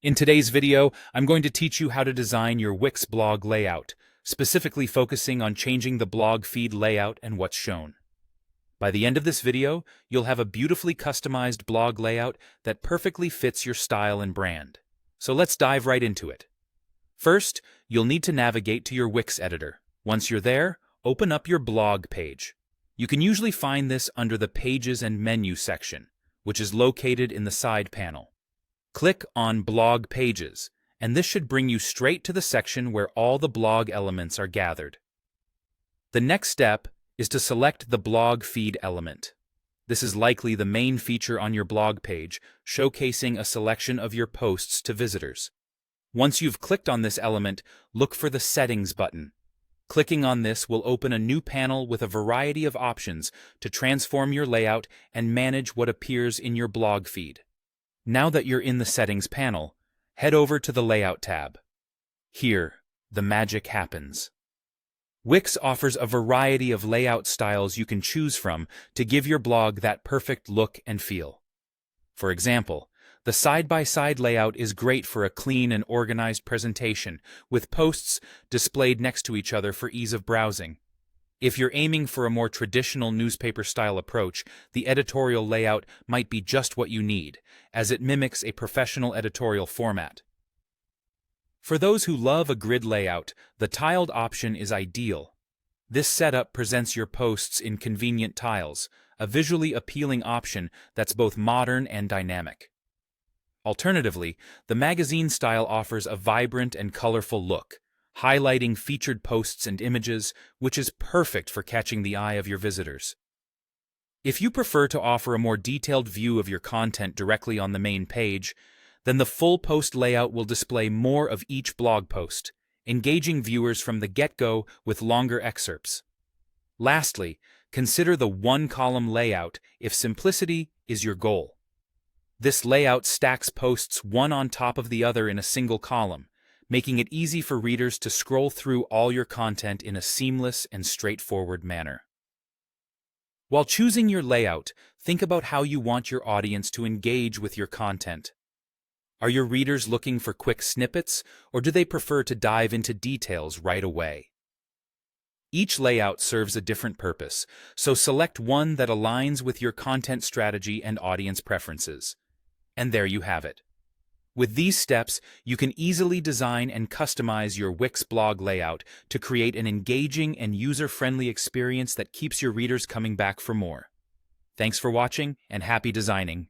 In today's video, I'm going to teach you how to design your Wix blog layout, specifically focusing on changing the blog feed layout and what's shown. By the end of this video, you'll have a beautifully customized blog layout that perfectly fits your style and brand. So let's dive right into it. First, you'll need to navigate to your Wix editor. Once you're there, open up your blog page. You can usually find this under the Pages and Menu section, which is located in the side panel. Click on Blog Pages, and this should bring you straight to the section where all the blog elements are gathered. The next step is to select the blog feed element. This is likely the main feature on your blog page, showcasing a selection of your posts to visitors. Once you've clicked on this element, look for the Settings button. Clicking on this will open a new panel with a variety of options to transform your layout and manage what appears in your blog feed. Now that you're in the Settings panel, head over to the Layout tab. Here, the magic happens. Wix offers a variety of layout styles you can choose from to give your blog that perfect look and feel. For example, the side-by-side layout is great for a clean and organized presentation, with posts displayed next to each other for ease of browsing. If you're aiming for a more traditional newspaper-style approach, the editorial layout might be just what you need, as it mimics a professional editorial format. For those who love a grid layout, the tiled option is ideal. This setup presents your posts in convenient tiles, a visually appealing option that's both modern and dynamic. Alternatively, the magazine style offers a vibrant and colorful look, highlighting featured posts and images, which is perfect for catching the eye of your visitors. If you prefer to offer a more detailed view of your content directly on the main page, then the full post layout will display more of each blog post, engaging viewers from the get-go with longer excerpts. Lastly, consider the one-column layout if simplicity is your goal. This layout stacks posts one on top of the other in a single column, making it easy for readers to scroll through all your content in a seamless and straightforward manner. While choosing your layout, think about how you want your audience to engage with your content. Are your readers looking for quick snippets, or do they prefer to dive into details right away? Each layout serves a different purpose, so select one that aligns with your content strategy and audience preferences. And there you have it. With these steps, you can easily design and customize your Wix blog layout to create an engaging and user-friendly experience that keeps your readers coming back for more. Thanks for watching, and happy designing!